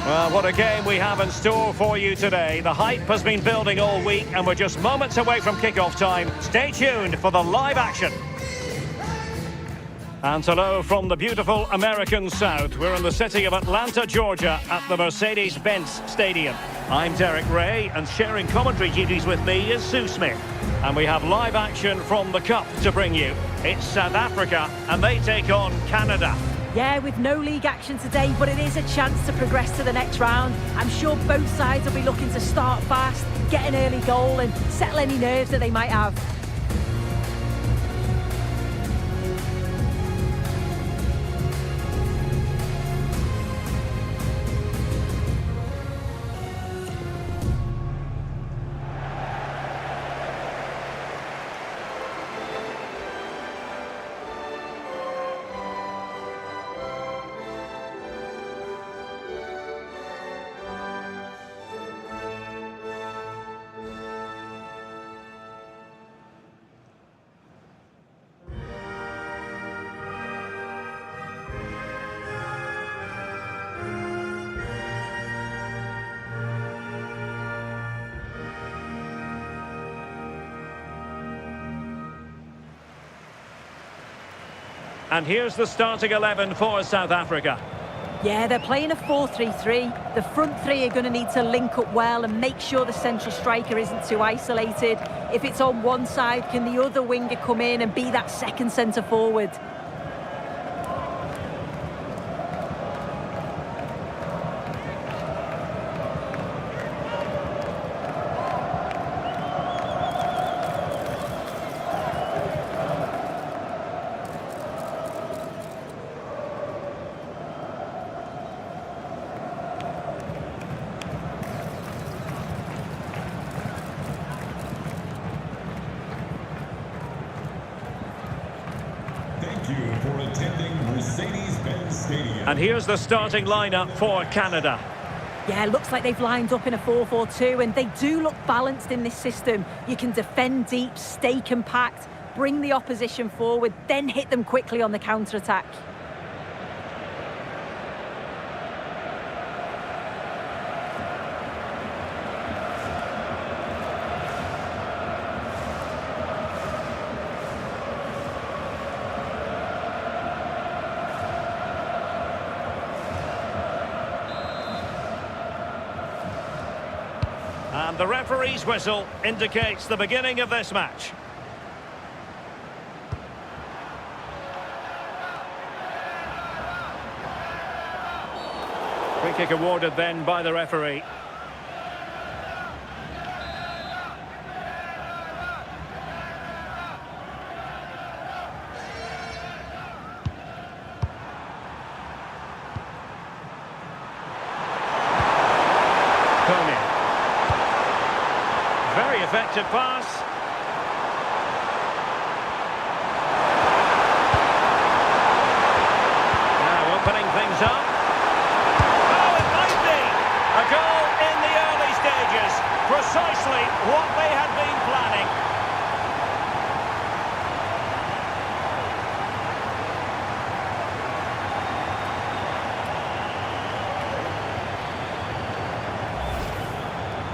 Well, what a game we have in store for you today. The hype has been building all week and we're just moments away from kickoff time. Stay tuned for the live action. And hello from the beautiful American South. We're in the city of Atlanta, Georgia at the Mercedes-Benz Stadium. I'm Derek Ray and sharing commentary duties with me is Sue Smith. And we have live action from the Cup to bring you. It's South Africa and they take on Canada. Yeah, with no league action today, but it is a chance to progress to the next round. I'm sure both sides will be looking to start fast, get an early goal and settle any nerves that they might have. And here's the starting 11 for South Africa. Yeah, they're playing a 4-3-3. The front three are going to need to link up well and make sure the central striker isn't too isolated. If it's on one side, can the other winger come in and be that second centre forward? For attending Mercedes-Benz Stadium. And here's the starting lineup for Canada. Yeah, looks like they've lined up in a 4-4-2 and they do look balanced in this system. You can defend deep, stay compact, bring the opposition forward, then hit them quickly on the counter-attack. And the referee's whistle indicates the beginning of this match. Free kick awarded then by the referee. Very effective pass. Now opening things up. Oh, it might be a goal in the early stages. Precisely what they had been planning.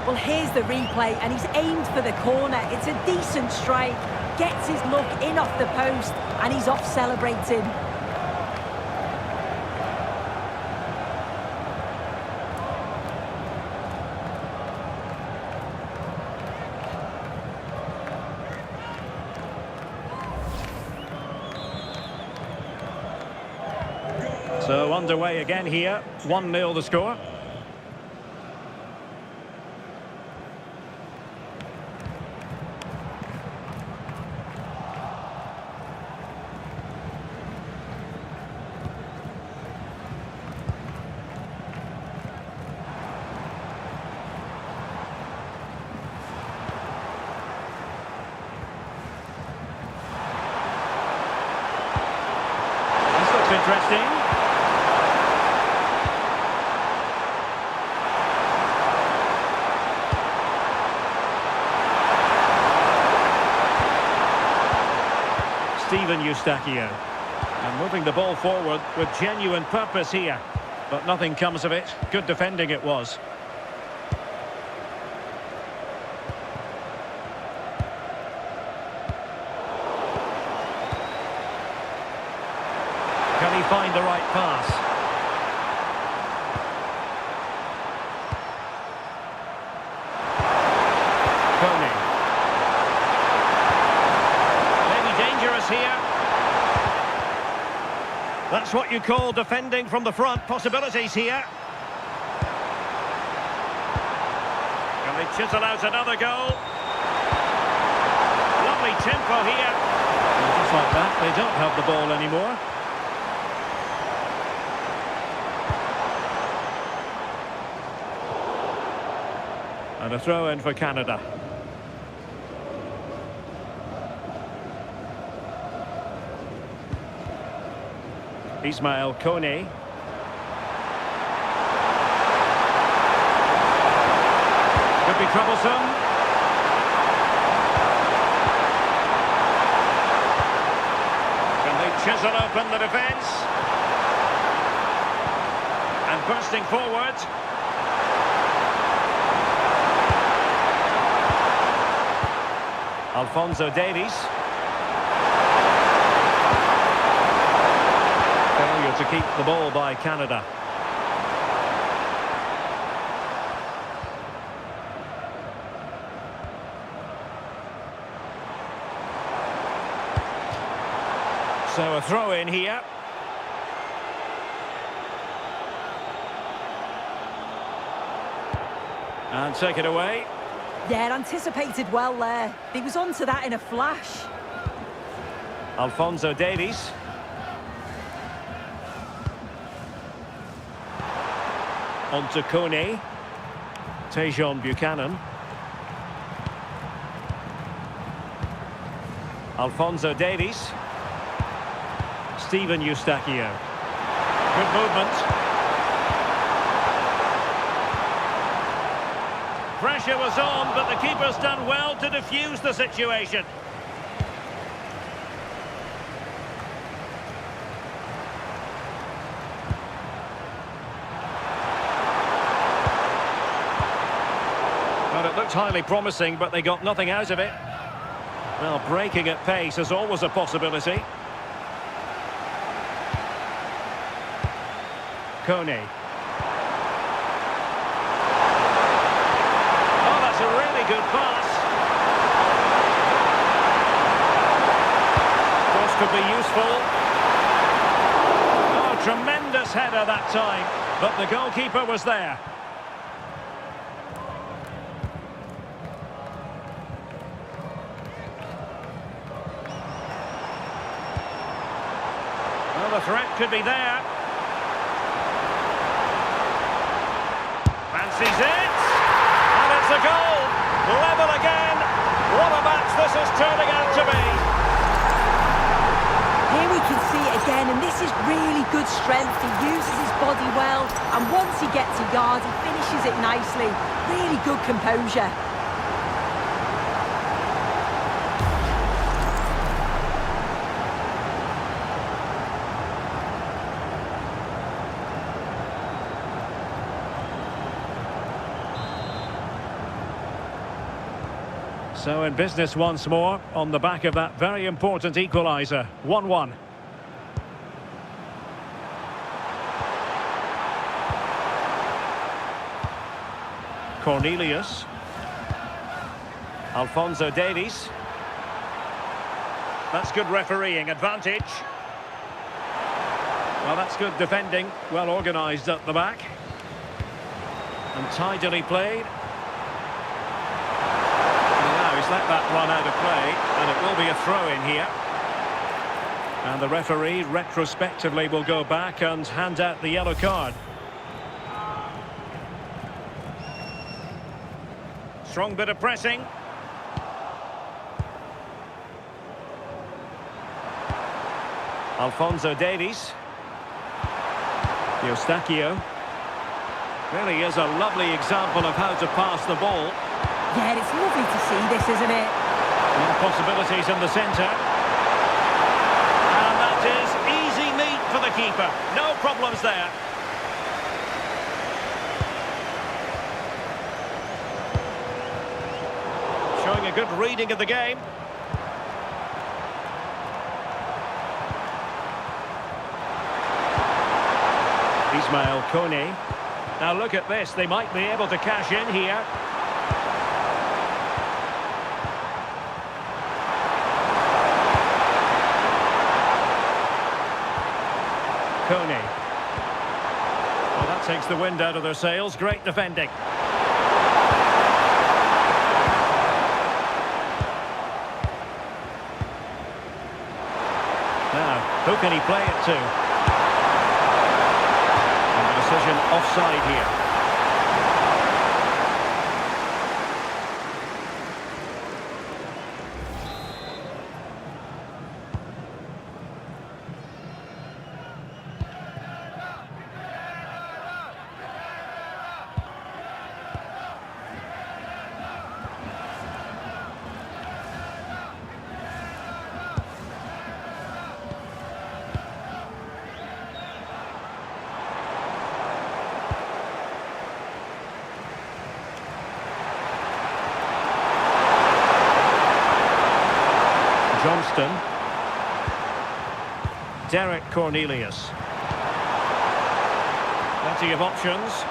Well, here's the replay, and he's aimed for the corner. It's a decent strike, gets his look in off the post, and he's off celebrating. So underway again here, 1-0 the score. Interesting. Steven Eustachio. And moving the ball forward with genuine purpose here. But nothing comes of it. Good defending it was. Can he find the right pass? Coney. Maybe dangerous here. That's what you call defending from the front. Possibilities here. Can they chisel out another goal? Lovely tempo here. And just like that, they don't have the ball anymore. And a throw in for Canada. Ismail Kone. Could be troublesome. Can they chisel open the defence? And bursting forward. Alphonso Davies. Failure to keep the ball by Canada. So a throw in here. And take it away. Yeah, anticipated well there. He was onto that in a flash. Alphonso Davies. On to Kone. Tejon Buchanan. Alphonso Davies. Steven Eustachio. Good movement. Pressure was on, but the keeper's done well to defuse the situation. Well, it looked highly promising, but they got nothing out of it. Well, breaking at pace is always a possibility. Kone. Oh, that's a really good pass. Cross could be useful. Oh, tremendous header that time, but the goalkeeper was there. Well, the threat could be there. Fancies it, and it's a goal. Level again. What a match this is turning out to be. Here we can see it again, and this is really good strength. He uses his body well, and once he gets a yard, he finishes it nicely. Really good composure. So in business once more, on the back of that very important equalizer. 1-1. Cornelius. Alphonso Davies. That's good refereeing advantage. Well, that's good defending. Well organised at the back. And tidily played. Let that run out of play, and it will be a throw-in here. And the referee retrospectively will go back and hand out the yellow card. Strong bit of pressing. Alphonso Davies. Eustachio. Really is a lovely example of how to pass the ball. Yeah, it's lovely to see this, isn't it? More possibilities in the centre. And that is easy meat for the keeper. No problems there. a good reading of the game. Ismail Kone. Now look at this, they might be able to cash in here. Kone. Well, that takes the wind out of their sails. Great defending. Now, who can he play it to? And the decision offside here. Johnston. Derek Cornelius. Plenty of options.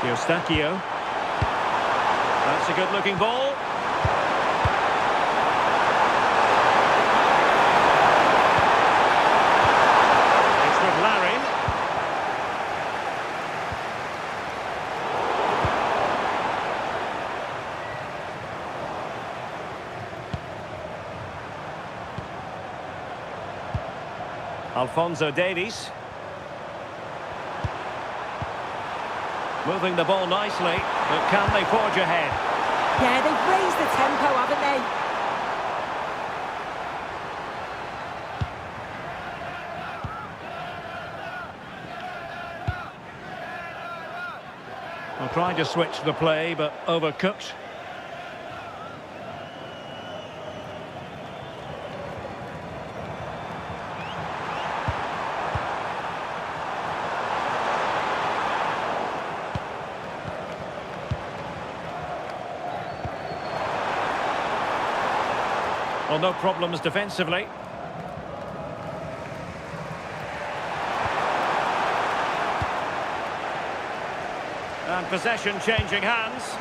Eustachio. That's a good-looking ball. It's with Larin. Alphonso Davies. Moving the ball nicely, but can they forge ahead? Yeah, they've raised the tempo, haven't they? Well, trying to switch the play, but overcooked. Well, no problems defensively. And possession changing hands.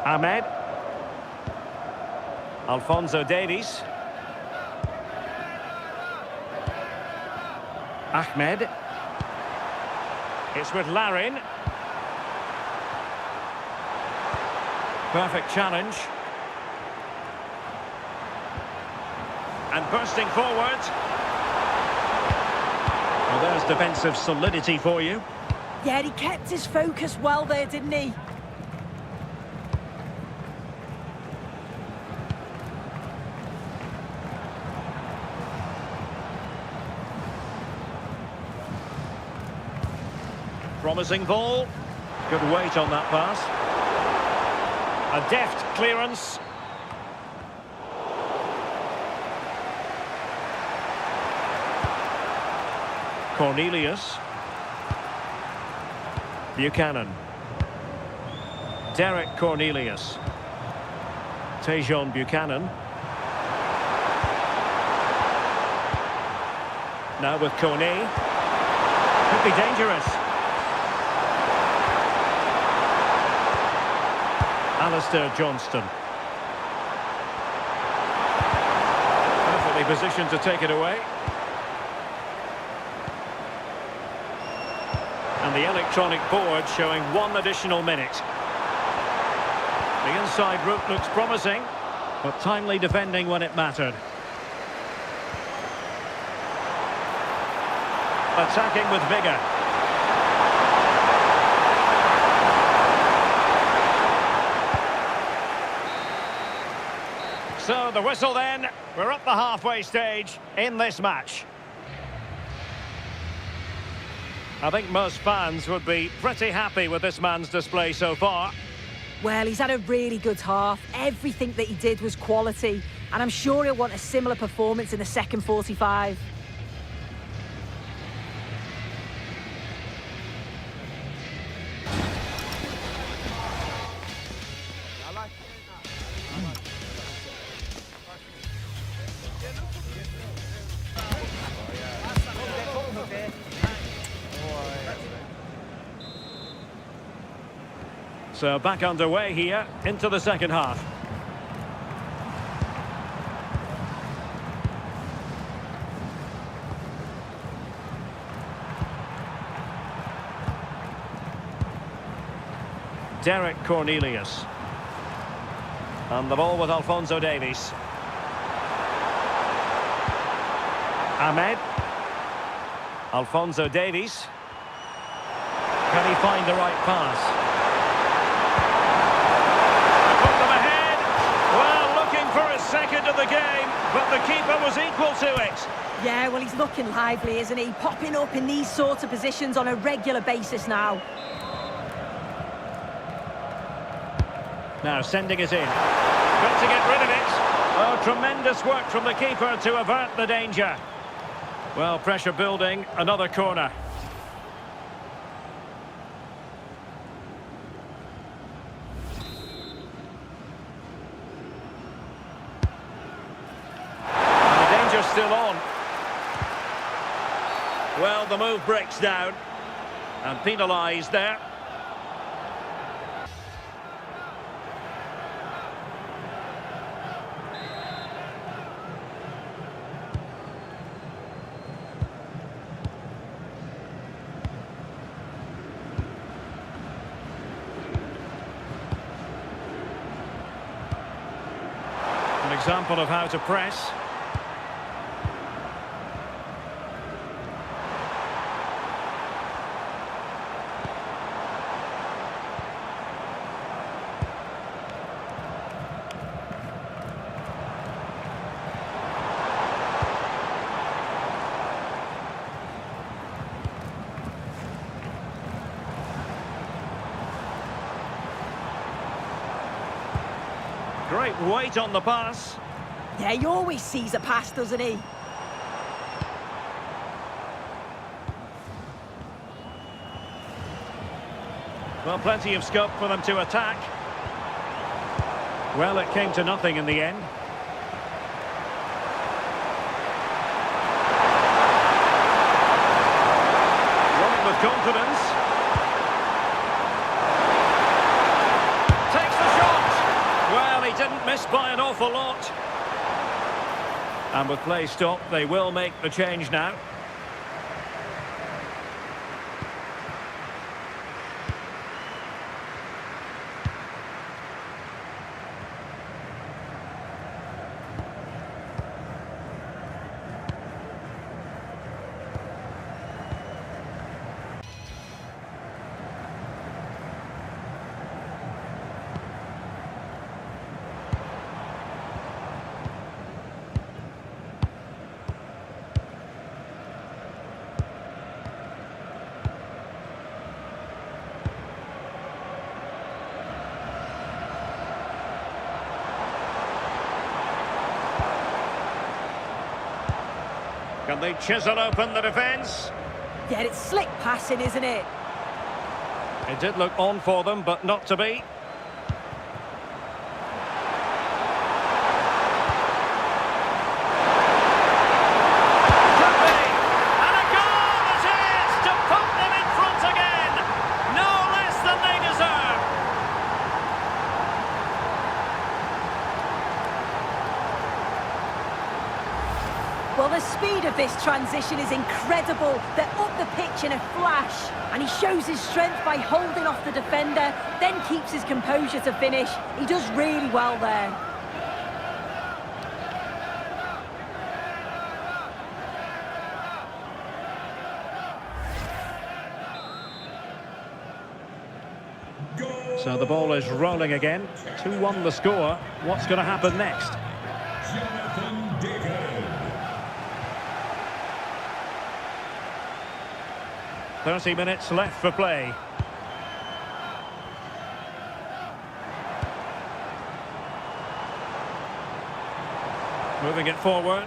Ahmed. Alphonso Davies. Ahmed. It's with Larin. Perfect challenge. And bursting forward. Well, there's defensive solidity for you. Yeah, he kept his focus well there, didn't he? Promising ball. Good weight on that pass. A deft clearance. Cornelius. Buchanan. Derek Cornelius. Tejon Buchanan. Now with Kone. Could be dangerous. Alistair Johnston. Perfectly positioned to take it away. And the electronic board showing 1 additional minute. The inside route looks promising, but timely defending when it mattered. Attacking with vigour. So the whistle then, we're at the halfway stage in this match. I think most fans would be pretty happy with this man's display so far. Well, he's had a really good half. Everything that he did was quality. and I'm sure he'll want a similar performance in the second 45. So back underway here into the second half. Derek Cornelius. And the ball with Alphonso Davies. Ahmed. Alphonso Davies. Can he find the right pass? Second of the game, but the keeper was equal to it. Yeah, well, he's looking lively, isn't he? Popping up in these sorts of positions on a regular basis now. Now sending it in. Got to get rid of it. Oh, tremendous work from the keeper to avert the danger. Well, pressure building, another corner. Still on. Well, the move breaks down and penalised there. An example of how to press. Great weight on the pass. Yeah, he always sees a pass, doesn't he? Well, plenty of scope for them to attack. Well, it came to nothing in the end. Running with confidence. Didn't miss by an awful lot. And with play stopped, they will make the change now. Can they chisel open the defence? Yeah, it's slick passing, isn't it? It did look on for them, but not to be. Could be. And a goal it is to put them in front again. No less than they deserve. Well, the speed of this transition is incredible. They're up the pitch in a flash, and he shows his strength by holding off the defender, then keeps his composure to finish. He does really well there. So the ball is rolling again. 2-1 the score. What's going to happen next? 30 minutes left for play. Moving it forward.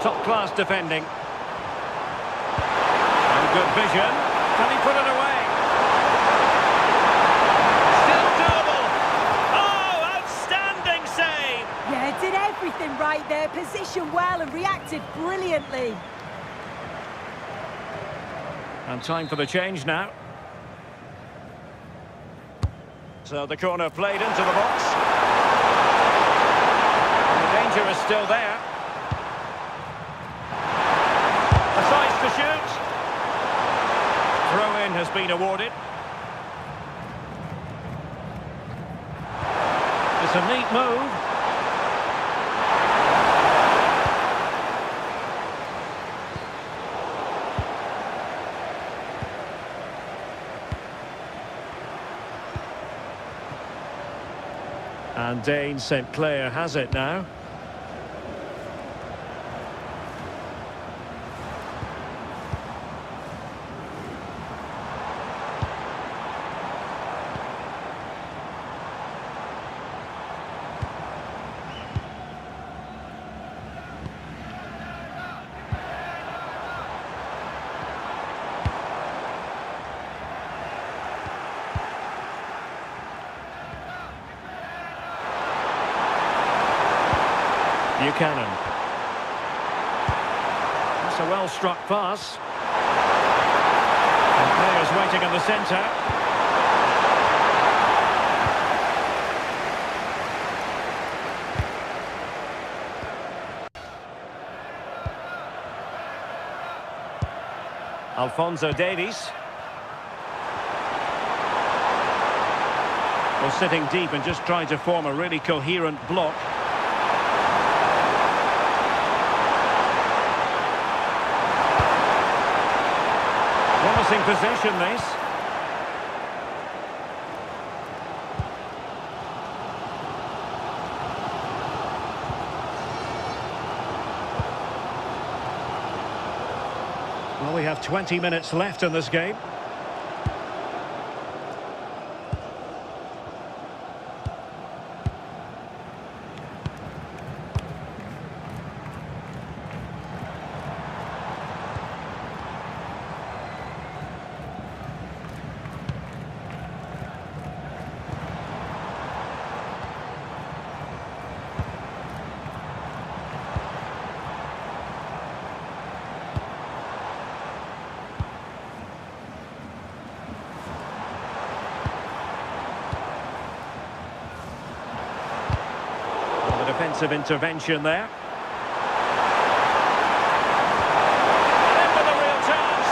Top-class defending. And good vision. Can he put it away? Still doable. Oh, outstanding save! Yeah, did everything right there. Positioned well and reacted brilliantly. And time for the change now. So the corner played into the box. And the danger is still there. A size to shoot. Throw-in has been awarded. It's a neat move. And Dane St. Clair has it now. Buchanan. That's a well-struck pass. And players waiting in the centre. Alphonso Davies. Well, sitting deep and just trying to form a really coherent block. Promising possession, this. Well, we have 20 minutes left in this game. Defensive intervention there. And in with a real chance.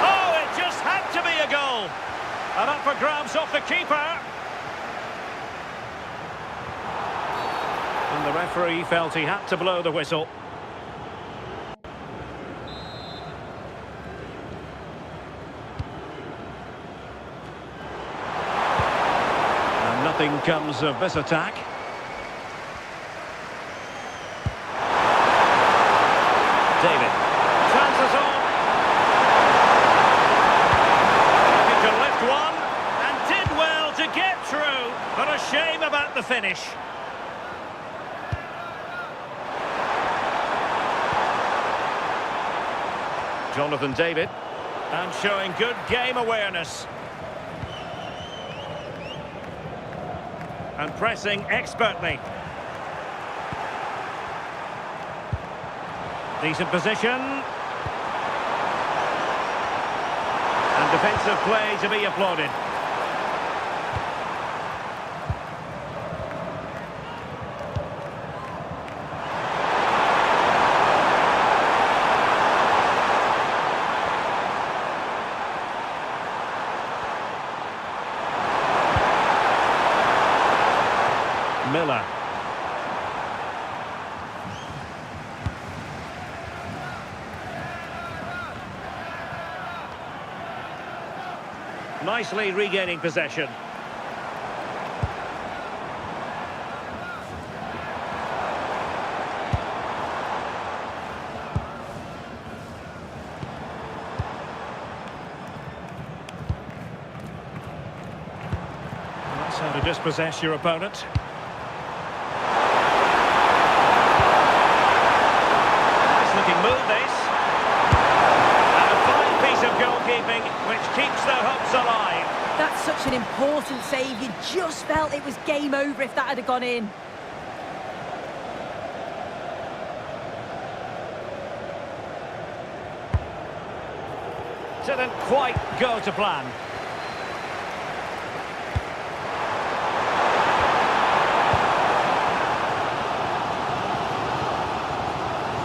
Oh, it just had to be a goal. And up for grabs off the keeper. And the referee felt he had to blow the whistle. Nothing comes of this attack. David. Chances on. Looking to lift one. And did well to get through. But a shame about the finish. Jonathan David. And showing good game awareness. And pressing expertly. Decent position. And defensive play to be applauded. Miller. Nicely regaining possession. dispossess your opponent. Nice looking move, this. And a fine piece of goalkeeping which keeps their hopes alive. That's such an important save. You just felt it was game over if that had gone in. Didn't quite go to plan.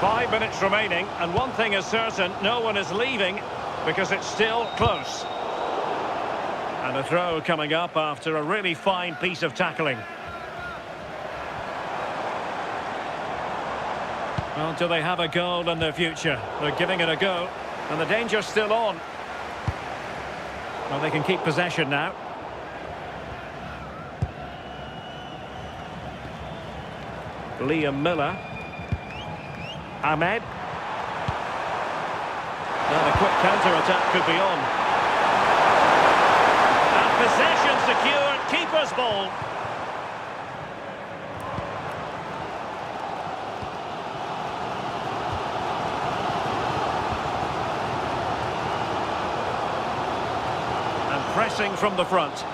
Five minutes remaining, and one thing is certain, no one is leaving because it's still close. And a throw coming up after a really fine piece of tackling. Well, do they have a goal in their future? They're giving it a go, and the danger's still on. Well, they can keep possession now. Liam Miller. Ahmed. Now the quick counter-attack could be on. And possession secured, keeper's ball. And pressing from the front.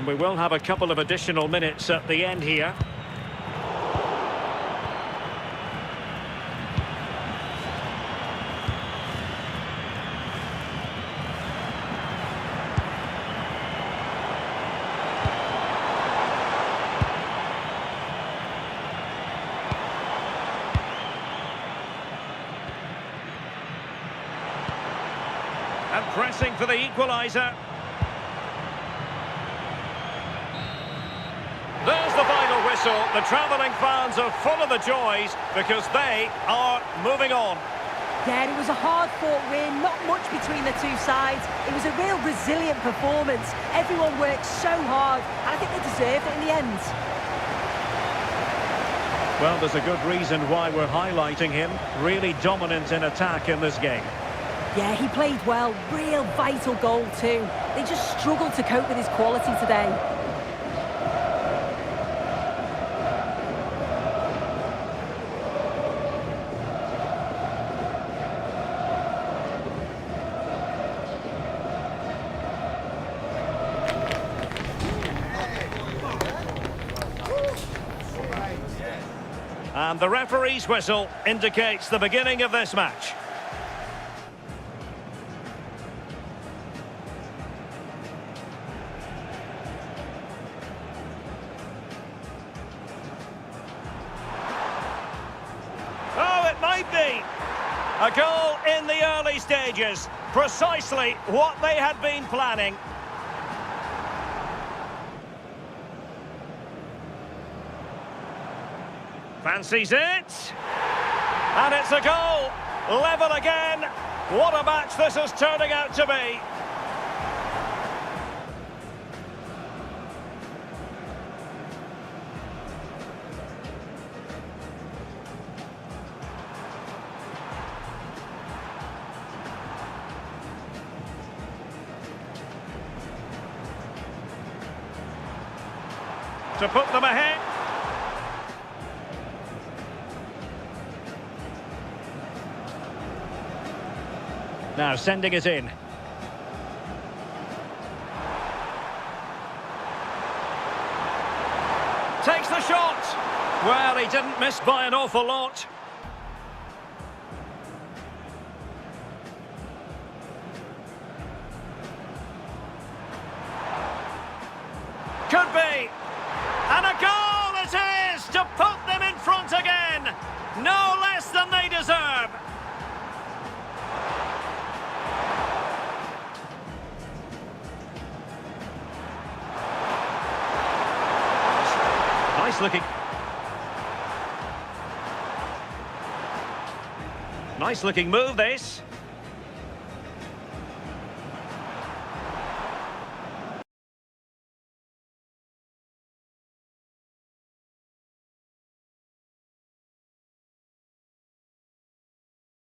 We will have a couple of additional minutes at the end here. And pressing for the equalizer. There's the final whistle. The travelling fans are full of the joys because they are moving on. Yeah, it was a hard-fought win, not much between the two sides. It was a real resilient performance. Everyone worked so hard, and I think they deserved it in the end. Well, there's a good reason why we're highlighting him. Really dominant in attack in this game. Yeah, he played well. Real vital goal too. They just struggled to cope with his quality today. And the referee's whistle indicates the beginning of this match. Oh, it might be. A goal in the early stages. Precisely what they had been planning. Fancies it. And it's a goal. Level again. What a match this is turning out to be. To put them ahead. Now sending it in. Takes the shot. Well, he didn't miss by an awful lot. Could be. And a goal it is to put them in front again. No less than they deserve. Nice looking. Nice looking move, this.